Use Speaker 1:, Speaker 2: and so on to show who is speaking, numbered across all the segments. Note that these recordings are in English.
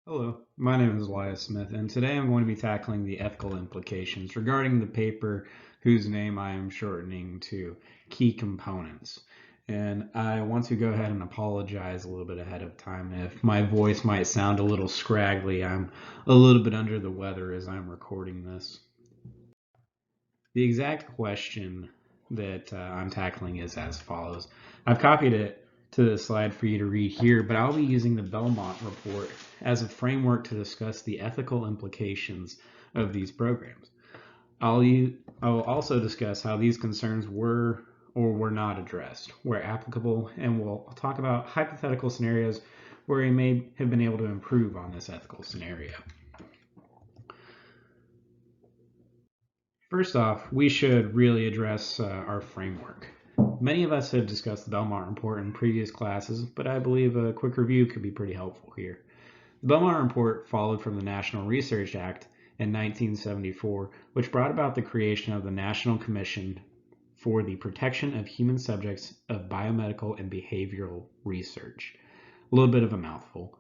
Speaker 1: Hello, my name is Elias Smith, and today I'm going to be tackling the ethical implications regarding the paper whose name I am shortening to Key Components. And I want to go ahead and apologize a little bit ahead of time if my voice might sound a little scraggly. I'm a little bit under the weather as I'm recording this. The exact question that I'm tackling is as follows. I've copied it to the slide for you to read here, but I'll be using the Belmont report as a framework to discuss the ethical implications of these programs. I will also discuss how these concerns were or were not addressed, where applicable, and we'll talk about hypothetical scenarios where we may have been able to improve on this ethical scenario. First off, we should really address our framework. Many of us have discussed the Belmont Report in previous classes, but I believe a quick review could be pretty helpful here. The Belmont Report followed from the National Research Act in 1974, which brought about the creation of the National Commission for the Protection of Human Subjects of Biomedical and Behavioral Research. A little bit of a mouthful.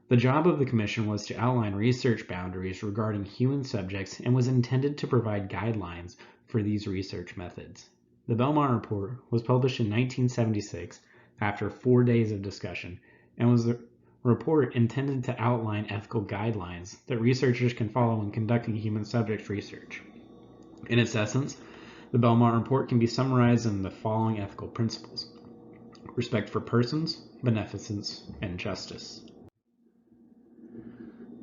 Speaker 1: The job of the commission was to outline research boundaries regarding human subjects and was intended to provide guidelines for these research methods. The Belmont Report was published in 1976 after 4 days of discussion and was a report intended to outline ethical guidelines that researchers can follow when conducting human subject research. In its essence, the Belmont Report can be summarized in the following ethical principles: respect for persons, beneficence, and justice.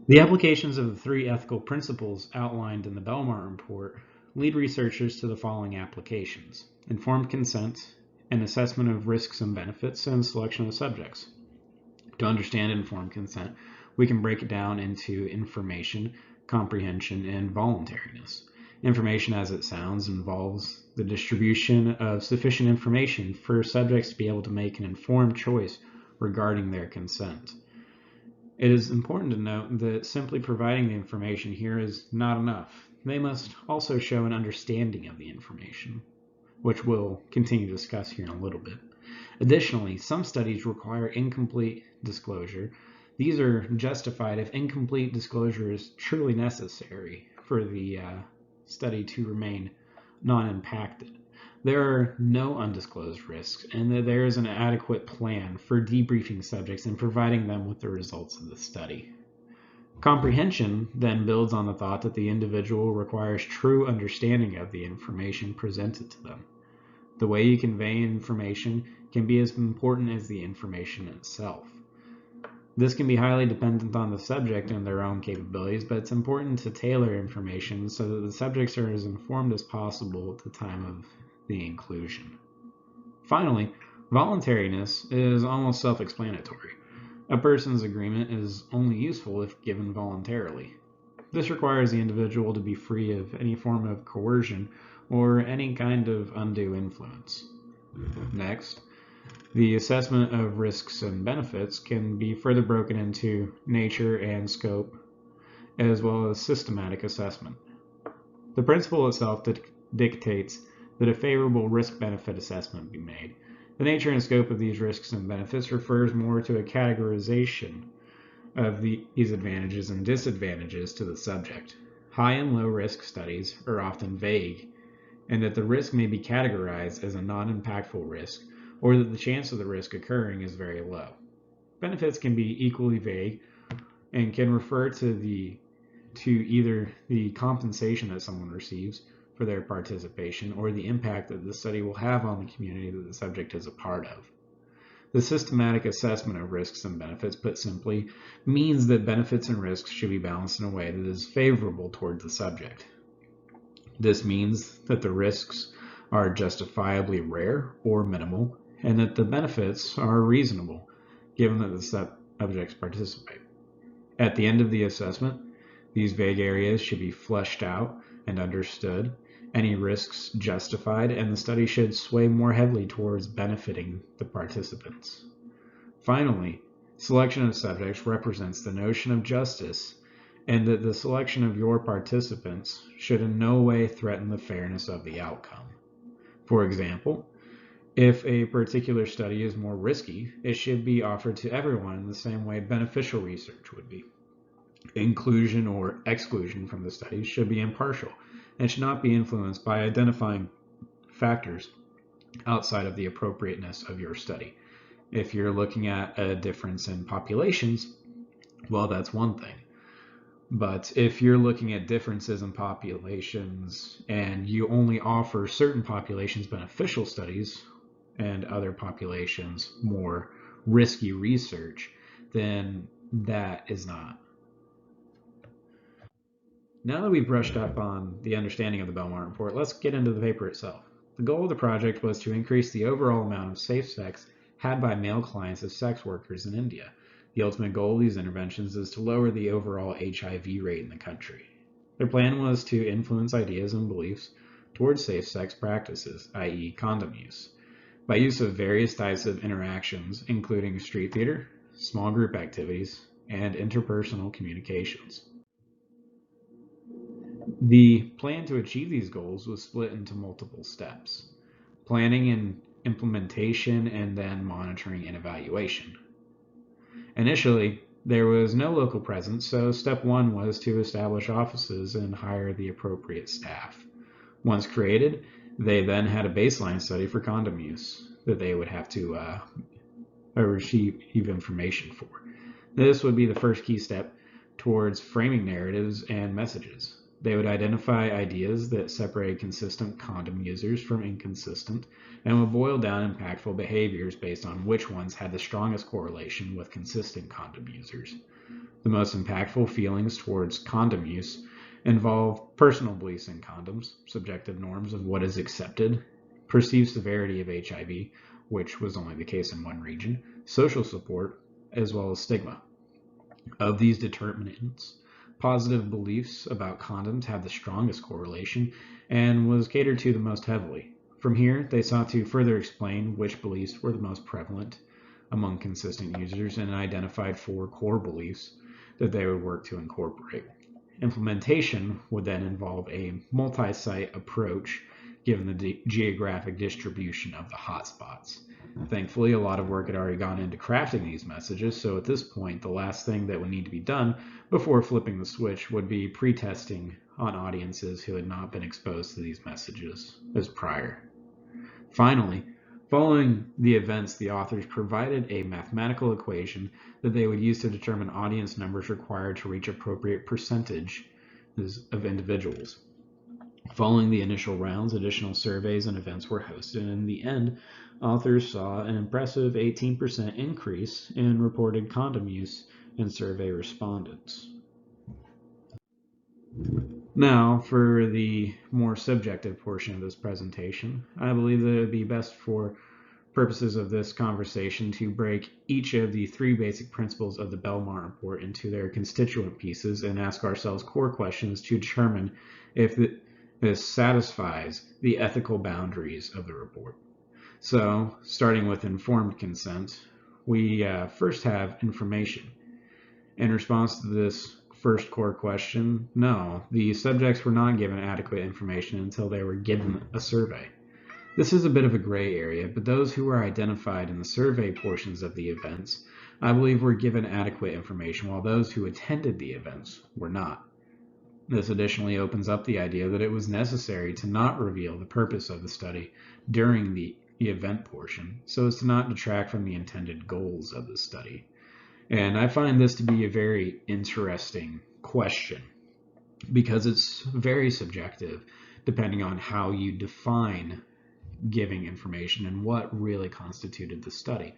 Speaker 1: The applications of the three ethical principles outlined in the Belmont Report lead researchers to the following applications: informed consent, an assessment of risks and benefits, and selection of subjects. To understand informed consent, we can break it down into information, comprehension, and voluntariness. Information, as it sounds, involves the distribution of sufficient information for subjects to be able to make an informed choice regarding their consent. It is important to note that simply providing the information here is not enough. They must also show an understanding of the information, which we'll continue to discuss here in a little bit. Additionally, some studies require incomplete disclosure. These are justified if incomplete disclosure is truly necessary for the study to remain non-impacted. There are no undisclosed risks, and that there is an adequate plan for debriefing subjects and providing them with the results of the study. Comprehension then builds on the thought that the individual requires true understanding of the information presented to them. The way you convey information can be as important as the information itself. This can be highly dependent on the subject and their own capabilities, but it's important to tailor information so that the subjects are as informed as possible at the time of the inclusion. Finally, voluntariness is almost self-explanatory. A person's agreement is only useful if given voluntarily. This requires the individual to be free of any form of coercion or any kind of undue influence. Next, the assessment of risks and benefits can be further broken into nature and scope, as well as systematic assessment. The principle itself dictates that a favorable risk-benefit assessment be made. The nature and scope of these risks and benefits refers more to a categorization of these advantages and disadvantages to the subject. High and low risk studies are often vague, and that the risk may be categorized as a non-impactful risk, or that the chance of the risk occurring is very low. Benefits can be equally vague and can refer to either the compensation that someone receives for their participation or the impact that the study will have on the community that the subject is a part of. The systematic assessment of risks and benefits, put simply, means that benefits and risks should be balanced in a way that is favorable toward the subject. This means that the risks are justifiably rare or minimal, and that the benefits are reasonable, given that the subjects participate. At the end of the assessment, these vague areas should be fleshed out and understood, any risks justified, and the study should sway more heavily towards benefiting the participants. Finally, selection of subjects represents the notion of justice, and that the selection of your participants should in no way threaten the fairness of the outcome. For example, if a particular study is more risky, it should be offered to everyone in the same way beneficial research would be. Inclusion or exclusion from the study should be impartial and should not be influenced by identifying factors outside of the appropriateness of your study. If you're looking at a difference in populations, well, that's one thing. But if you're looking at differences in populations and you only offer certain populations beneficial studies and other populations more risky research, then that is not. Now that we've brushed up on the understanding of the Belmont Report, let's get into the paper itself. The goal of the project was to increase the overall amount of safe sex had by male clients of sex workers in India. The ultimate goal of these interventions is to lower the overall HIV rate in the country. Their plan was to influence ideas and beliefs towards safe sex practices, i.e. condom use, by use of various types of interactions, including street theater, small group activities, and interpersonal communications. The plan to achieve these goals was split into multiple steps: planning and implementation, and then monitoring and evaluation. Initially, there was no local presence, so step one was to establish offices and hire the appropriate staff. Once created, they then had a baseline study for condom use that they would have to receive information for. This would be the first key step towards framing narratives and messages. They would identify ideas that separated consistent condom users from inconsistent and would boil down impactful behaviors based on which ones had the strongest correlation with consistent condom users. The most impactful feelings towards condom use involve personal beliefs in condoms, subjective norms of what is accepted, perceived severity of HIV, which was only the case in one region, social support, as well as stigma. Of these determinants, positive beliefs about condoms had the strongest correlation and was catered to the most heavily. From here, they sought to further explain which beliefs were the most prevalent among consistent users and identified 4 core beliefs that they would work to incorporate. Implementation would then involve a multi-site approach given the geographic distribution of the hotspots. Thankfully, a lot of work had already gone into crafting these messages, so at this point, the last thing that would need to be done before flipping the switch would be pre-testing on audiences who had not been exposed to these messages as prior. Finally, following the events, the authors provided a mathematical equation that they would use to determine audience numbers required to reach appropriate percentages of individuals. Following the initial rounds, additional surveys and events were hosted, and in the end, authors saw an impressive 18% increase in reported condom use in survey respondents. Now, for the more subjective portion of this presentation, I believe that it would be best for purposes of this conversation to break each of the 3 basic principles of the Belmont Report into their constituent pieces and ask ourselves core questions to determine if this satisfies the ethical boundaries of the report. So, starting with informed consent, we first have information. In response to this first core question, no, the subjects were not given adequate information until they were given a survey. This is a bit of a gray area, but those who were identified in the survey portions of the events, I believe, were given adequate information, while those who attended the events were not. This additionally opens up the idea that it was necessary to not reveal the purpose of the study during the event portion, so as to not detract from the intended goals of the study. And I find this to be a very interesting question because it's very subjective depending on how you define giving information and what really constituted the study.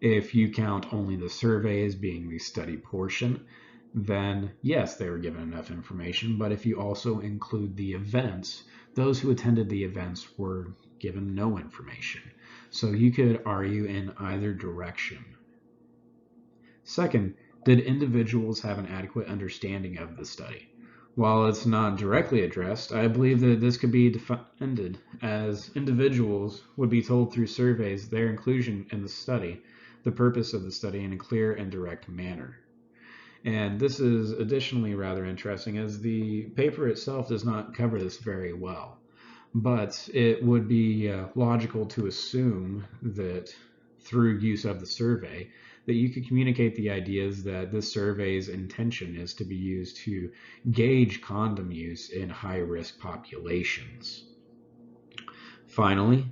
Speaker 1: If you count only the survey as being the study portion, then yes, they were given enough information, but if you also include the events, those who attended the events were given no information. So you could argue in either direction. Second, did individuals have an adequate understanding of the study? While it's not directly addressed, I believe that this could be defended as individuals would be told through surveys their inclusion in the study, the purpose of the study in a clear and direct manner. And this is additionally rather interesting as the paper itself does not cover this very well. But it would be logical to assume that through use of the survey, that you could communicate the ideas that this survey's intention is to be used to gauge condom use in high-risk populations. Finally,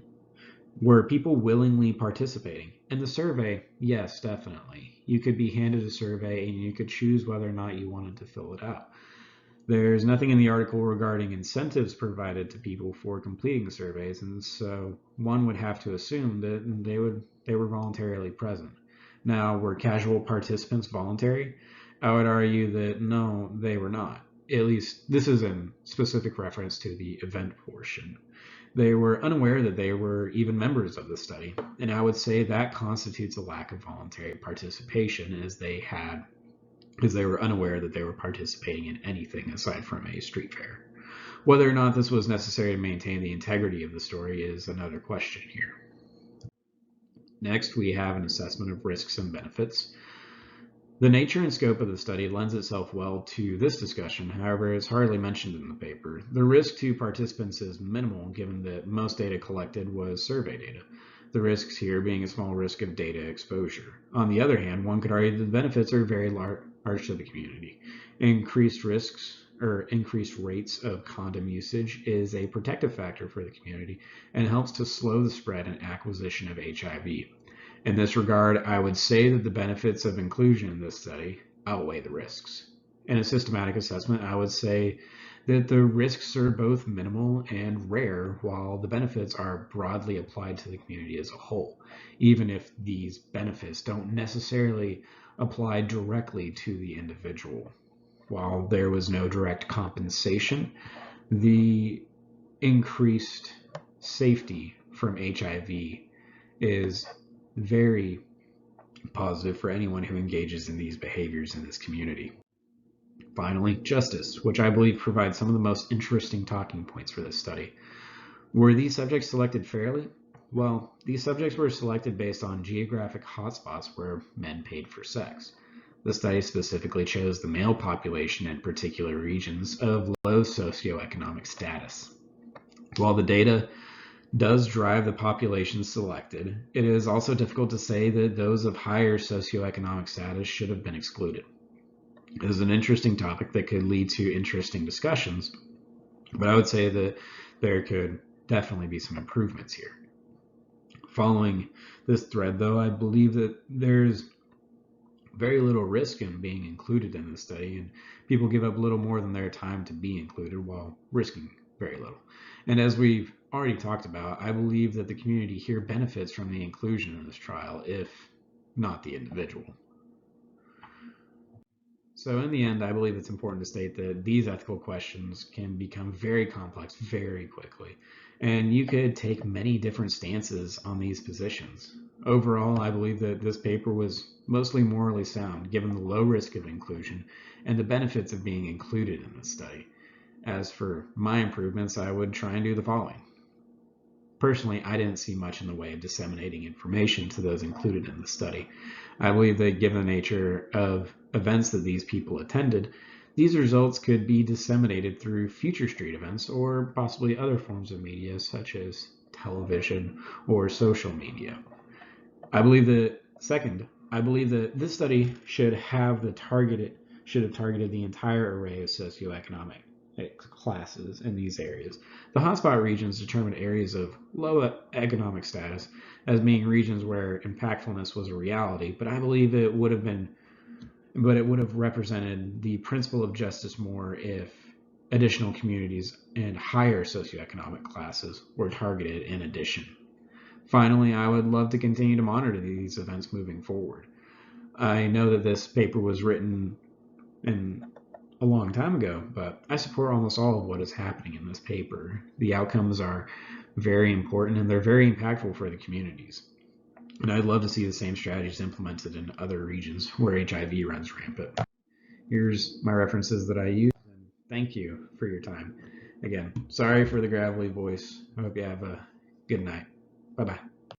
Speaker 1: were people willingly participating? In the survey, yes, definitely. You could be handed a survey and you could choose whether or not you wanted to fill it out. There's nothing in the article regarding incentives provided to people for completing surveys, and so one would have to assume that they were voluntarily present. Now, were casual participants voluntary? I would argue that no, they were not. At least this is in specific reference to the event portion. They were unaware that they were even members of the study, and I would say that constitutes a lack of voluntary participation, as they were unaware that they were participating in anything aside from a street fair. Whether or not this was necessary to maintain the integrity of the story is another question here. Next, we have an assessment of risks and benefits. The nature and scope of the study lends itself well to this discussion, however, it's hardly mentioned in the paper. The risk to participants is minimal, given that most data collected was survey data. The risks here being a small risk of data exposure. On the other hand, one could argue that the benefits are very large to the community. Increased risks or increased rates of condom usage is a protective factor for the community and helps to slow the spread and acquisition of HIV. In this regard, I would say that the benefits of inclusion in this study outweigh the risks. In a systematic assessment, I would say that the risks are both minimal and rare, while the benefits are broadly applied to the community as a whole, even if these benefits don't necessarily apply directly to the individual. While there was no direct compensation, the increased safety from HIV is very positive for anyone who engages in these behaviors in this community. Finally, justice, which I believe provides some of the most interesting talking points for this study. Were these subjects selected fairly? Well, these subjects were selected based on geographic hotspots where men paid for sex. The study specifically chose the male population in particular regions of low socioeconomic status. While the data does drive the population selected, it is also difficult to say that those of higher socioeconomic status should have been excluded. It is an interesting topic that could lead to interesting discussions, but I would say that there could definitely be some improvements here. Following this thread, though, I believe that there's very little risk in being included in the study, and people give up little more than their time to be included while risking very little. And as we've already talked about, I believe that the community here benefits from the inclusion in this trial, if not the individual. So in the end, I believe it's important to state that these ethical questions can become very complex very quickly, and you could take many different stances on these positions. Overall, I believe that this paper was mostly morally sound, given the low risk of inclusion and the benefits of being included in this study. As for my improvements, I would try and do the following. Personally, I didn't see much in the way of disseminating information to those included in the study. I believe that given the nature of events that these people attended, these results could be disseminated through future street events or possibly other forms of media such as television or social media. I believe that this study should have targeted the entire array of socioeconomic classes in these areas. The hotspot regions determined areas of low economic status as being regions where impactfulness was a reality, but I believe it would have represented the principle of justice more if additional communities and higher socioeconomic classes were targeted in addition. Finally, I would love to continue to monitor these events moving forward. I know that this paper was written a long time ago, but I support almost all of what is happening in this paper. The outcomes are very important and they're very impactful for the communities. And I'd love to see the same strategies implemented in other regions where HIV runs rampant. Here's my references that I use, and thank you for your time. Again, sorry for the gravelly voice. I hope you have a good night. Bye-bye.